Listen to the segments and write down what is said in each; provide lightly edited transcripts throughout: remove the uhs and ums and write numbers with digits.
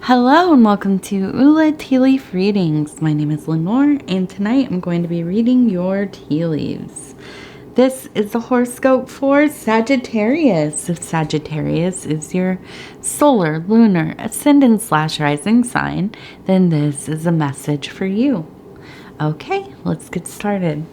Hello and welcome to Ula Tea Leaf Readings. My name is Lenor and tonight I'm going to be reading your tea leaves. This is the horoscope for Sagittarius. If Sagittarius is your solar, lunar, ascendant/rising sign, then this is a message for you. Okay, let's get started.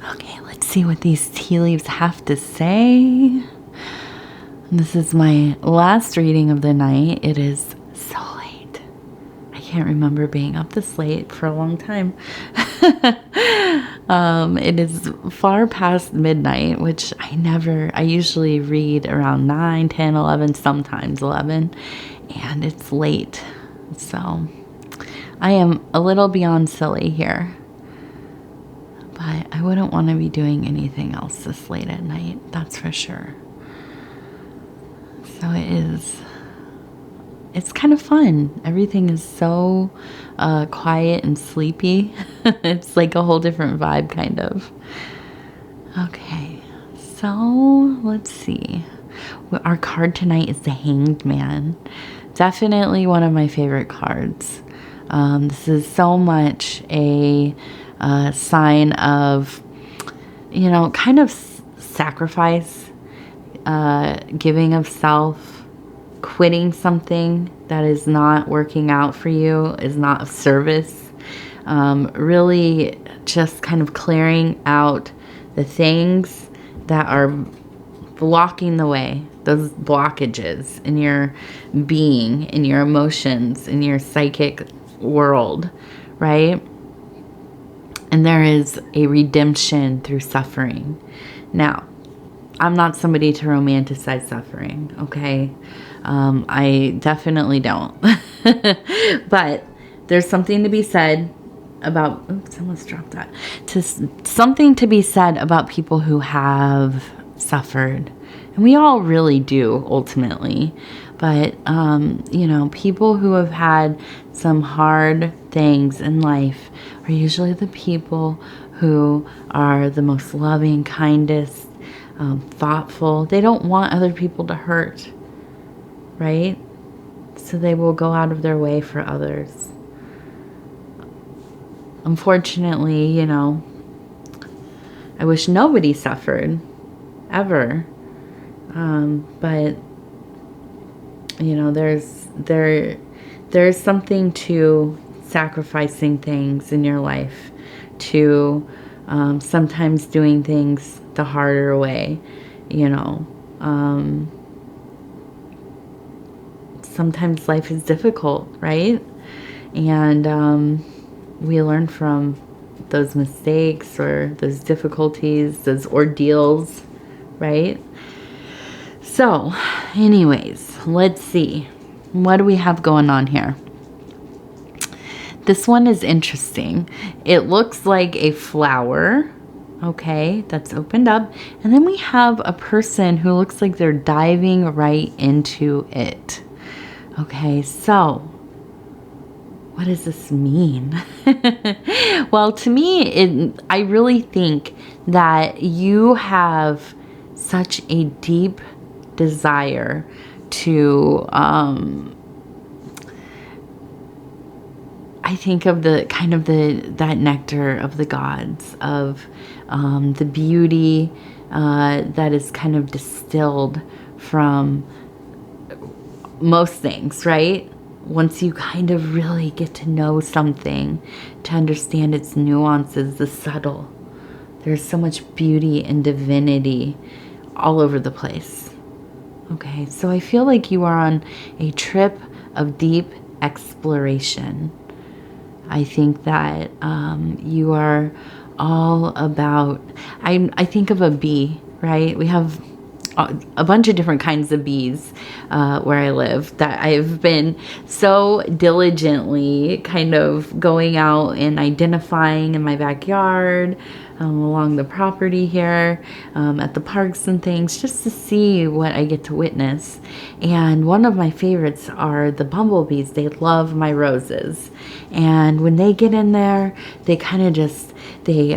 Okay, let's see what these tea leaves have to say. This is my last reading of the night. It is so late. I can't remember being up this late for a long time. It is far past midnight, which I usually read around 9, 10, 11, sometimes 11, and it's late. So I am a little beyond silly here. But I wouldn't want to be doing anything else this late at night, that's for sure. So it's kind of fun. Everything is so quiet and sleepy. It's like a whole different vibe, kind of. Okay, so let's see. Our card tonight is the Hanged Man. Definitely one of my favorite cards. This is so much a sign of, kind of sacrifice, giving of self, quitting something that is not working out for you, is not of service, really just kind of clearing out the things that are blocking the way, those blockages in your being, in your emotions, in your psychic world, right? And there is a redemption through suffering. Now, I'm not somebody to romanticize suffering, okay? I definitely don't. But there's something to be said about, oops, I almost dropped that. Something to be said about people who have suffered. And we all really do, ultimately. But, people who have had some hard things in life are usually the people who are the most loving, kindest, thoughtful. They don't want other people to hurt, right? So they will go out of their way for others. Unfortunately, I wish nobody suffered, ever. But there's something to sacrificing things in your life, to sometimes doing things the harder way, sometimes life is difficult, right? And we learn from those mistakes or those difficulties, those ordeals, right? So, anyways, let's see. What do we have going on here? This one is interesting. It looks like a flower, okay, that's opened up. And then we have a person who looks like they're diving right into it. Okay, so what does this mean? Well, to me, I really think that you have such a deep desire to, I think of that nectar of the gods, of the beauty that is kind of distilled from most things, right? Once you kind of really get to know something, to understand its nuances, the subtle, there's so much beauty and divinity all over the place. Okay, so I feel like you are on a trip of deep exploration. I think that you are all about, I think of a bee, right? We have a bunch of different kinds of bees where I live, that I've been so diligently kind of going out and identifying in my backyard, along the property here, at the parks and things, just to see what I get to witness. And one of my favorites are the bumblebees. They love my roses. And when they get in there, they kind of just, they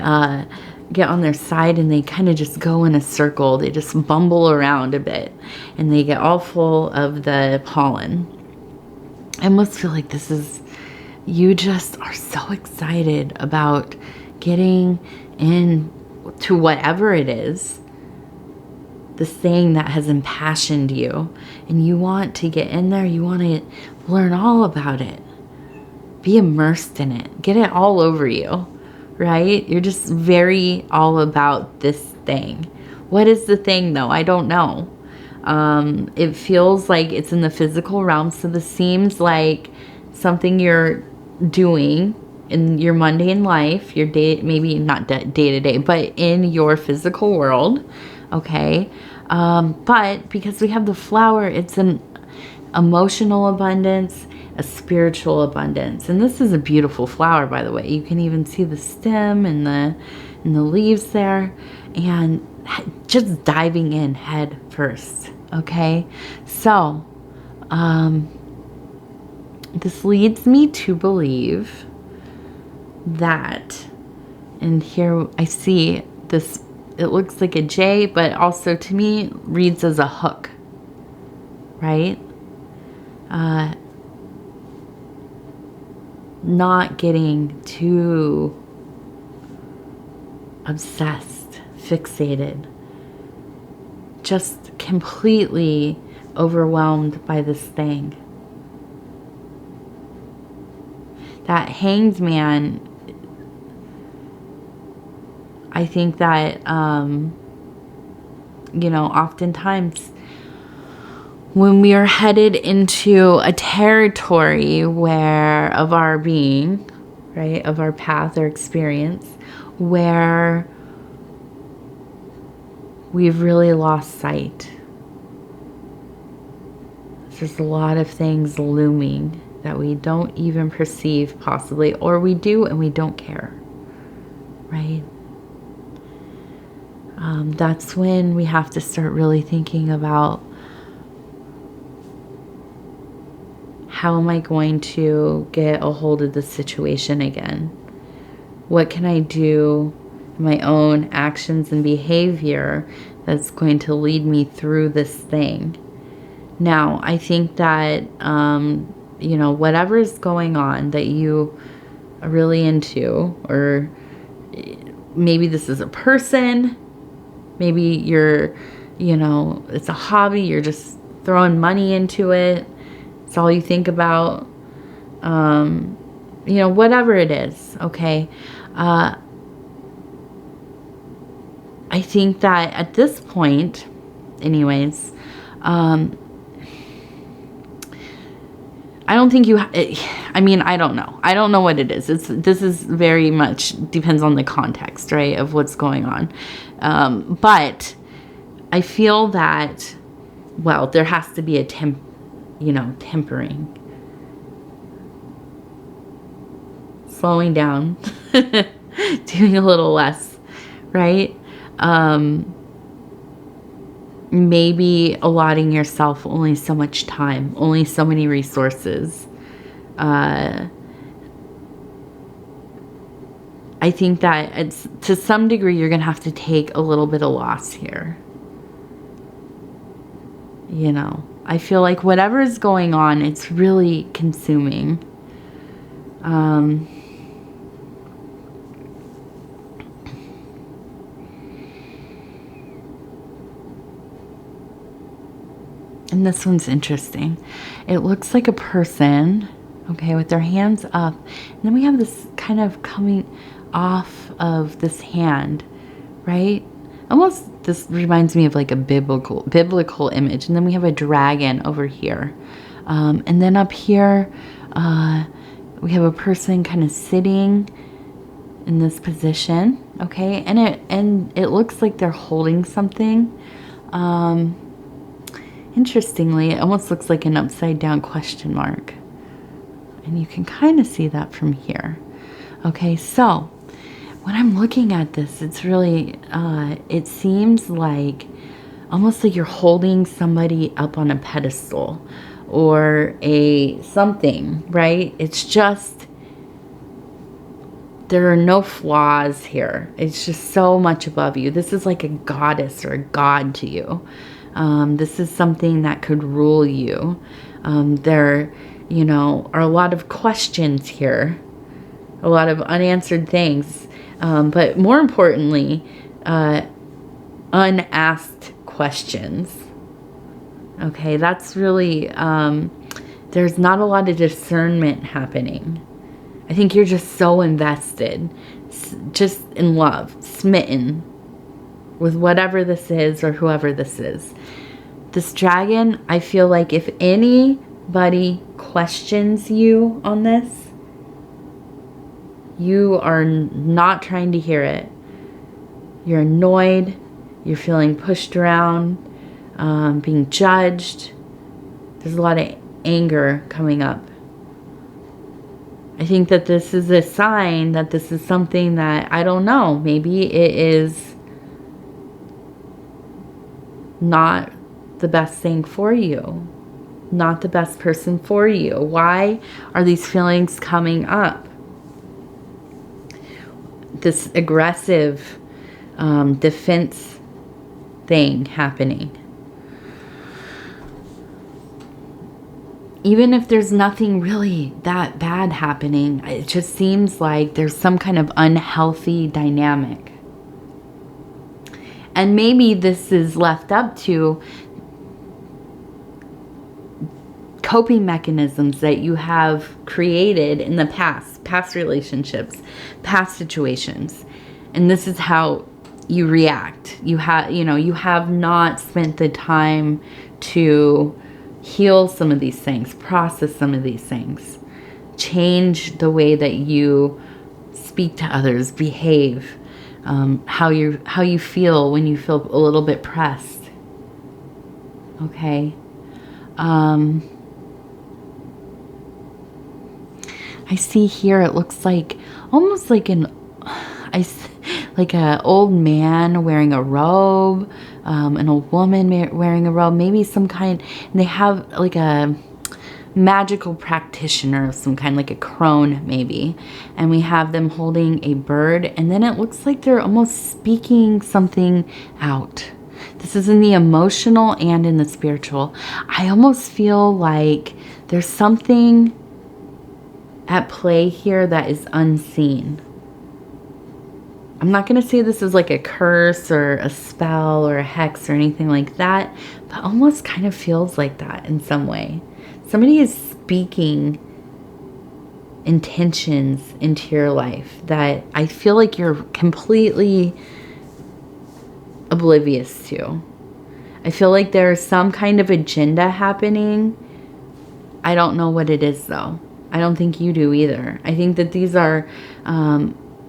get on their side and they kind of just go in a circle. They just bumble around a bit and they get all full of the pollen. I almost feel like this is, you just are so excited about getting into whatever it is, this thing that has impassioned you, and you want to get in there, you want to learn all about it, be immersed in it, get it all over you, right? You're just very all about this thing. What is the thing though? I don't know. It feels like it's in the physical realm, so this seems like something you're doing in your mundane life, your day, maybe not day to day, but in your physical world, okay? But because we have the flower, it's an emotional abundance, a spiritual abundance. And this is a beautiful flower, by the way. You can even see the stem and the leaves there, and just diving in head first, okay? So, this leads me to believe that, and here I see this, it looks like a J, but also to me reads as a hook, right? Not getting too obsessed, fixated, just completely overwhelmed by this thing. That Hanged Man, I think that, you know, oftentimes when we are headed into a territory where, of our being, right, of our path or experience, where we've really lost sight. There's a lot of things looming that we don't even perceive possibly, or we do and we don't care, right? That's when we have to start really thinking about, how am I going to get a hold of the situation again? What can I do in my own actions and behavior that's going to lead me through this thing? Now, I think that, you know, whatever is going on that you are really into, or maybe this is a person, maybe you're, you know, it's a hobby, you're just throwing money into it, it's all you think about, you know, whatever it is, okay? I think that at this point, anyways, I don't think you, I mean, I don't know. I don't know what it is. This is very much depends on the context, right, of what's going on. But I feel that, well, there has to be a tempering. Slowing down. Doing a little less, right? Maybe allotting yourself only so much time, only so many resources. I think that it's, to some degree, you're going to have to take a little bit of loss here. You know, I feel like whatever is going on, it's really consuming. And this one's interesting. It looks like a person, okay, with their hands up. And then we have this kind of coming off of this hand, right? Almost, this reminds me of like a biblical image. And then we have a dragon over here. And then up here, we have a person kind of sitting in this position, okay? And it looks like they're holding something. Interestingly, it almost looks like an upside down question mark. And you can kind of see that from here. Okay, so when I'm looking at this, it's really, it seems like almost like you're holding somebody up on a pedestal or a something, right? It's just, there are no flaws here. It's just so much above you. This is like a goddess or a god to you. This is something that could rule you. There, you know, are a lot of questions here, a lot of unanswered things, but more importantly, unasked questions. Okay, that's really, there's not a lot of discernment happening. I think you're just so invested, just in love, smitten with whatever this is or whoever this is. This dragon, I feel like if anybody questions you on this, you are not trying to hear it. You're annoyed. You're feeling pushed around, being judged. There's a lot of anger coming up. I think that this is a sign that this is something that, I don't know, maybe it is not the best thing for you, not the best person for you. Why are these feelings coming up? This aggressive defense thing happening. Even if there's nothing really that bad happening, it just seems like there's some kind of unhealthy dynamic. And maybe this is left up to coping mechanisms that you have created in the past relationships, past situations. And this is how you react. You have not spent the time to heal some of these things, process some of these things, change the way that you speak to others, behave, how you feel when you feel a little bit pressed. Okay. I see here it looks like almost like like a old man wearing a robe, and a woman wearing a robe, maybe some kind, and they have like a magical practitioner of some kind, like a crone maybe, and we have them holding a bird, and then it looks like they're almost speaking something out. This is in the emotional and in the spiritual. I almost feel like there's something at play here that is unseen. I'm not going to say this is like a curse or a spell or a hex or anything like that, but almost kind of feels like that in some way. Somebody is speaking intentions into your life that I feel like you're completely oblivious to. I feel like there's some kind of agenda happening. I don't know what it is though. I don't think you do either. I think that these are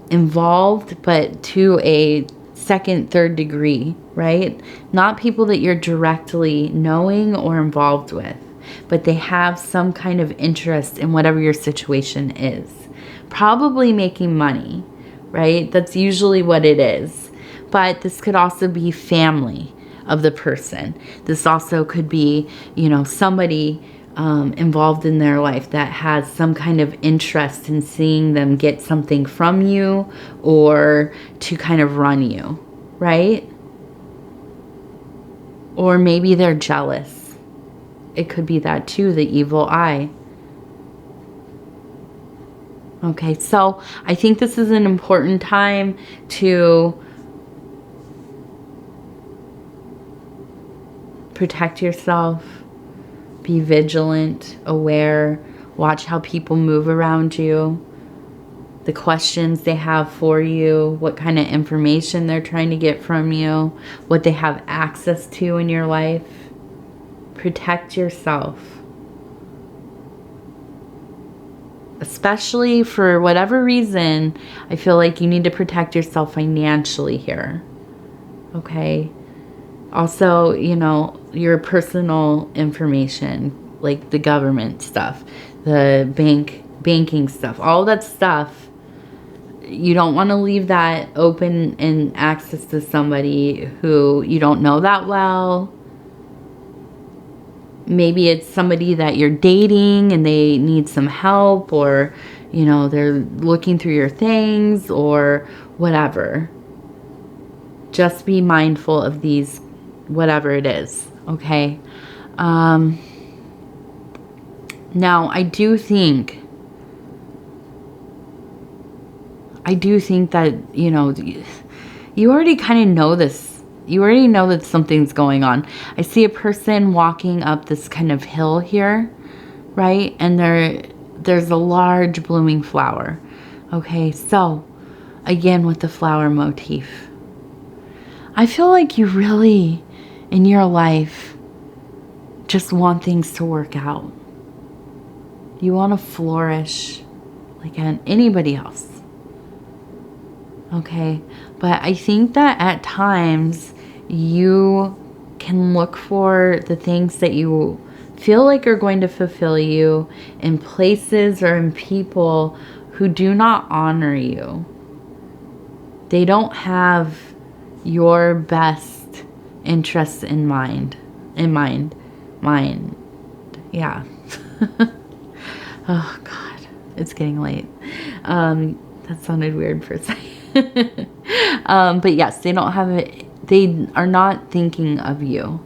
involved, but to a second, third degree, right? Not people that you're directly knowing or involved with, but they have some kind of interest in whatever your situation is. Probably making money, right? That's usually what it is. But this could also be family of the person. This also could be, somebody involved in their life that has some kind of interest in seeing them get something from you or to kind of run you, right? Or maybe they're jealous. It could be that too, the evil eye. Okay, so I think this is an important time to protect yourself. Be vigilant, aware, watch how people move around you, the questions they have for you, what kind of information they're trying to get from you, what they have access to in your life. Protect yourself. Especially for whatever reason, I feel like you need to protect yourself financially here. Okay? Also, you know, your personal information, like the government stuff, the banking stuff, all that stuff, you don't want to leave that open and access to somebody who you don't know that well. Maybe it's somebody that you're dating and they need some help, or, you know, they're looking through your things or whatever. Just be mindful of these, whatever it is, okay? Now, I do think that, you know, you already kind of know this. You already know that something's going on. I see a person walking up this kind of hill here, right? And there's a large blooming flower. Okay, so again with the flower motif, I feel like you really, in your life, just want things to work out. You want to flourish like anybody else. Okay, but I think that at times you can look for the things that you feel like are going to fulfill you in places or in people who do not honor you. They don't have your best interests in mind. Yeah. Oh God, it's getting late. That sounded weird for a second. But yes, they don't have it. They are not thinking of you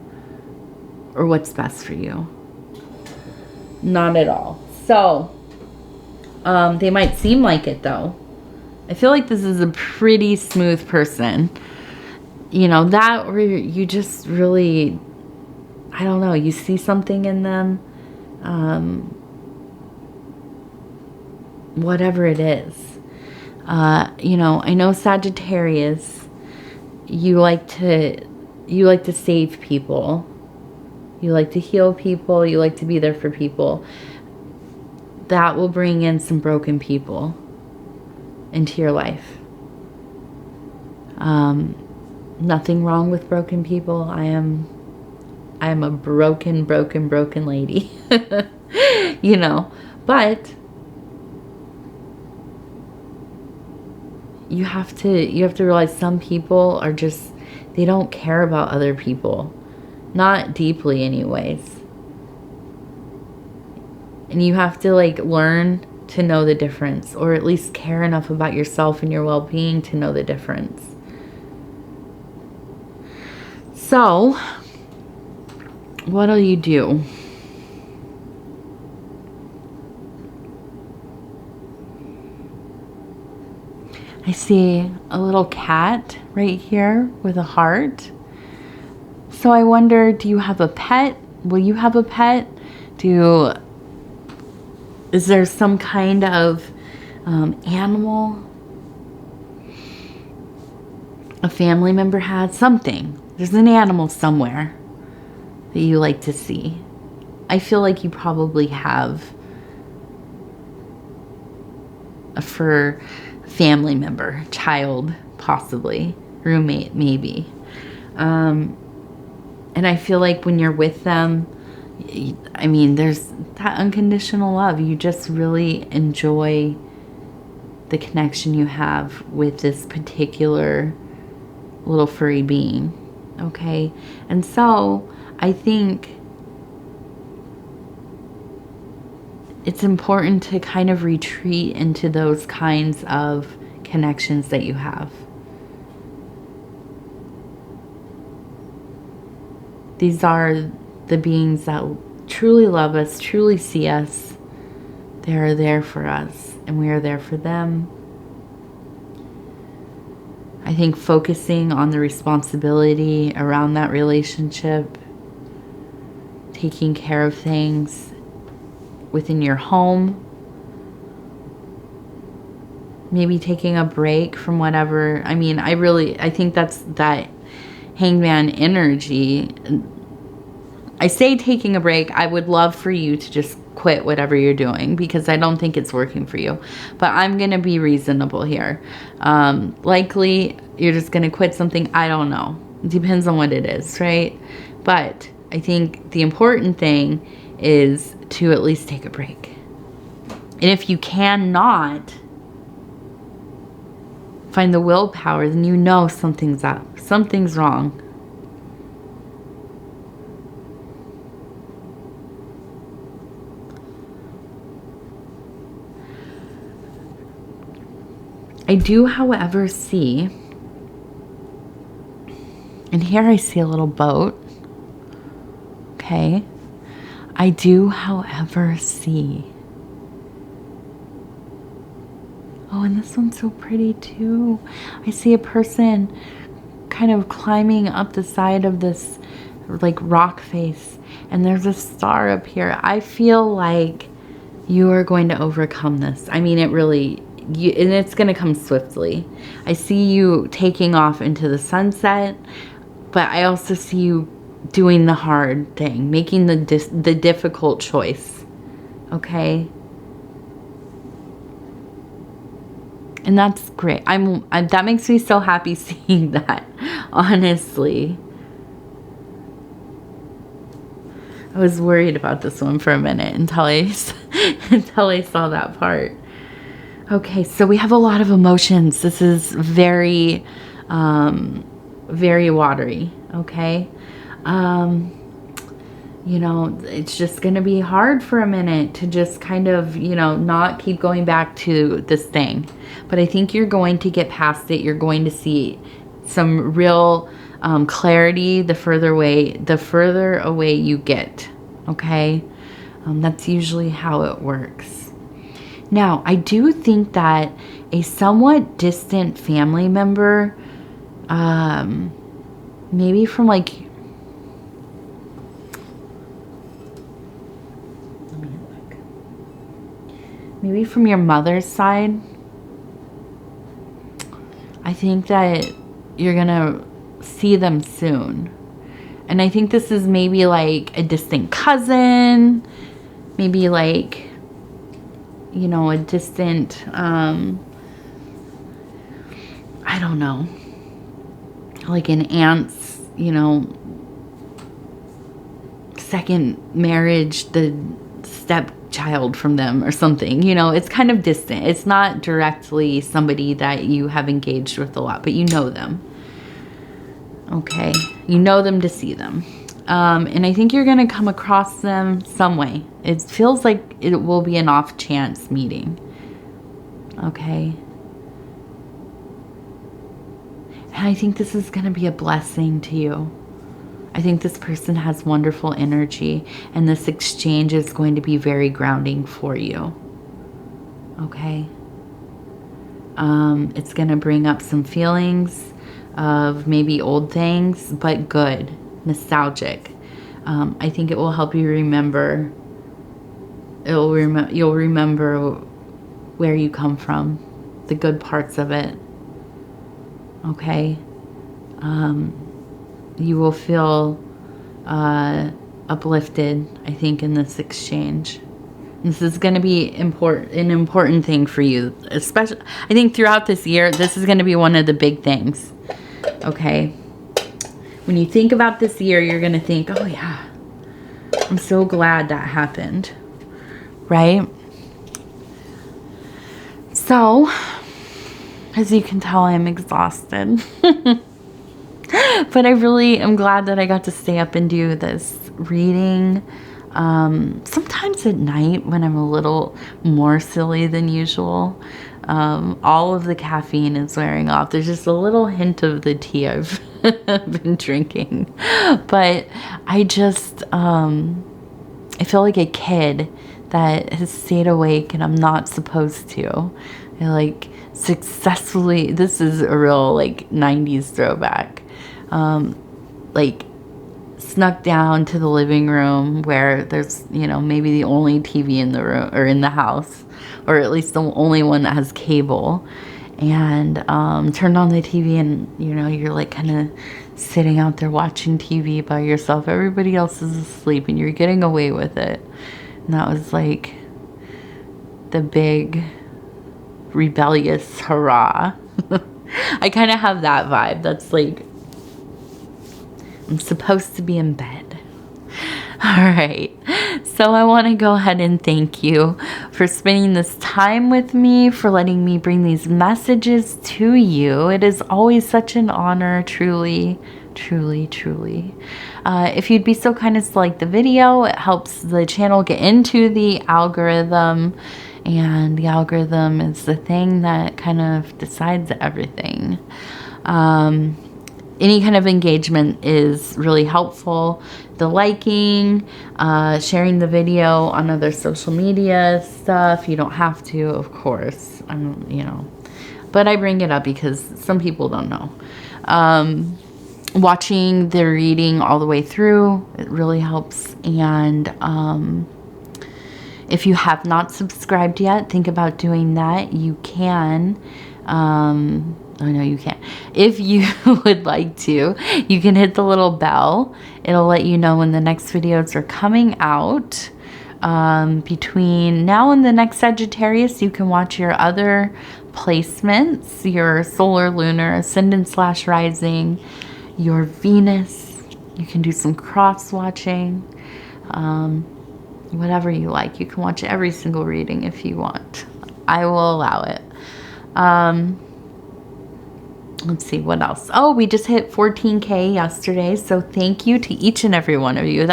or what's best for you. Not at all. So, they might seem like it though. I feel like this is a pretty smooth person. You know, that, or you just really, I don't know, you see something in them. Whatever it is. You know, I know Sagittarius, you like to save people. You like to heal people. You like to be there for people. That will bring in some broken people into your life. Nothing wrong with broken people. I am a broken lady. You know, but you have to realize some people are just, they don't care about other people. Not deeply anyways. And you have to like learn to know the difference, or at least care enough about yourself and your well-being to know the difference. So, what'll you do? I see a little cat right here with a heart. So I wonder, do you have a pet? Will you have a pet? Is there some kind of animal a family member has? Something. There's an animal somewhere that you like to see. I feel like you probably have a fur family member, child, possibly, roommate, maybe. And I feel like when you're with them, I mean, there's that unconditional love. You just really enjoy the connection you have with this particular little furry being. Okay? And so I think it's important to kind of retreat into those kinds of connections that you have. These are the beings that truly love us, truly see us. They are there for us, and we are there for them. I think focusing on the responsibility around that relationship, taking care of things within your home, maybe taking a break from whatever. I mean, I think that's that hangman energy. I say taking a break. I would love for you to just quit whatever you're doing, because I don't think it's working for you. But I'm going to be reasonable here. Likely you're just going to quit something. I don't know. It depends on what it is, right? But I think the important thing is to at least take a break. And if you cannot find the willpower, then you know something's up. Something's wrong. I do, however, see, and here I see a little boat, okay? I do, however, see, oh, and this one's so pretty too. I see a person kind of climbing up the side of this like rock face, and there's a star up here. I feel like you are going to overcome this. I mean, it really, and it's going to come swiftly. I see you taking off into the sunset, but I also see you doing the hard thing, making the difficult choice. Okay? And that's great. That makes me so happy seeing that, honestly. I was worried about this one for a minute until I saw that part. Okay, so we have a lot of emotions. This is very, very watery, okay? You know, it's just going to be hard for a minute to just kind of, you know, not keep going back to this thing. But I think you're going to get past it. You're going to see some real clarity the further away you get, okay? That's usually how it works. Now, I do think that a somewhat distant family member, maybe from like, let me look. Maybe from your mother's side, I think that you're gonna see them soon. And I think this is maybe like a distant cousin, maybe like, you know, a distant, I don't know, like an aunt's, you know, second marriage, the stepchild from them or something. You know, it's kind of distant. It's not directly somebody that you have engaged with a lot, but you know them. Okay, you know them to see them. And I think you're going to come across them some way. It feels like it will be an off chance meeting. Okay. And I think this is going to be a blessing to you. I think this person has wonderful energy, and this exchange is going to be very grounding for you. Okay. It's going to bring up some feelings of maybe old things, but good, nostalgic. I think it will help you remember. You'll remember where you come from, the good parts of it. Okay. You will feel uplifted, I think, in this exchange. This is going to be an important thing for you, especially, I think, throughout this year. This is going to be one of the big things. Okay. When you think about this year, you're going to think, oh yeah, I'm so glad that happened. Right? So, as you can tell, I'm exhausted. But I really am glad that I got to stay up and do this reading. Sometimes at night when I'm a little more silly than usual. All of the caffeine is wearing off. There's just a little hint of the tea I've been drinking. But I just, I feel like a kid that has stayed awake and I'm not supposed to. I like successfully, this is a real like 90s throwback. Like snuck down to the living room where there's, you know, maybe the only TV in the room or in the house, or at least the only one that has cable, and turned on the TV, and you know, you're like kind of sitting out there watching TV by yourself. Everybody else is asleep and you're getting away with it. And that was like the big rebellious hurrah. I kind of have that vibe. That's like I'm supposed to be in bed. All right, so I want to go ahead and thank you for spending this time with me, for letting me bring these messages to you. It is always such an honor, truly, truly, truly. If you'd be so kind as to like the video, it helps the channel get into the algorithm, and the algorithm is the thing that kind of decides everything. Any kind of engagement is really helpful. The liking, sharing the video on other social media stuff. You don't have to, of course. But I bring it up because some people don't know. Watching the reading all the way through, it really helps. And if you have not subscribed yet, think about doing that. You can. Oh, no, you can't. If you would like to, you can hit the little bell. It'll let you know when the next videos are coming out. Between now and the next Sagittarius, you can watch your other placements, your solar, lunar, ascendant / rising, your Venus. You can do some cross watching. Whatever you like. You can watch every single reading if you want. I will allow it. Let's see, what else? Oh, we just hit 14K yesterday. So thank you to each and every one of you.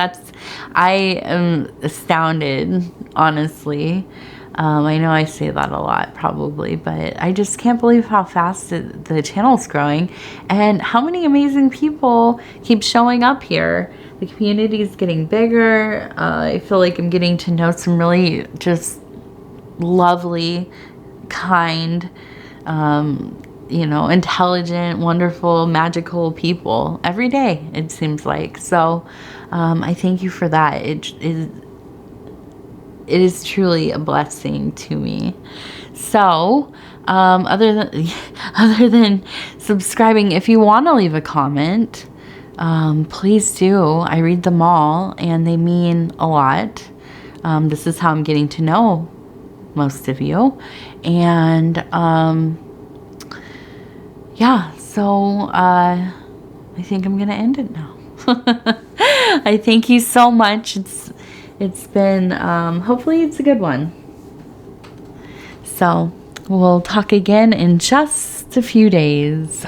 I am astounded, honestly. I know I say that a lot probably, but I just can't believe how fast the channel's growing and how many amazing people keep showing up here. The community is getting bigger. I feel like I'm getting to know some really just lovely, kind, intelligent, wonderful, magical people every day, it seems like. So I thank you for that. It is truly a blessing to me. So other than subscribing, if you want to leave a comment, please do. I read them all and they mean a lot. This is how I'm getting to know most of you. And yeah, so I think I'm gonna end it now. I thank you so much. It's been hopefully it's a good one. So we'll talk again in just a few days.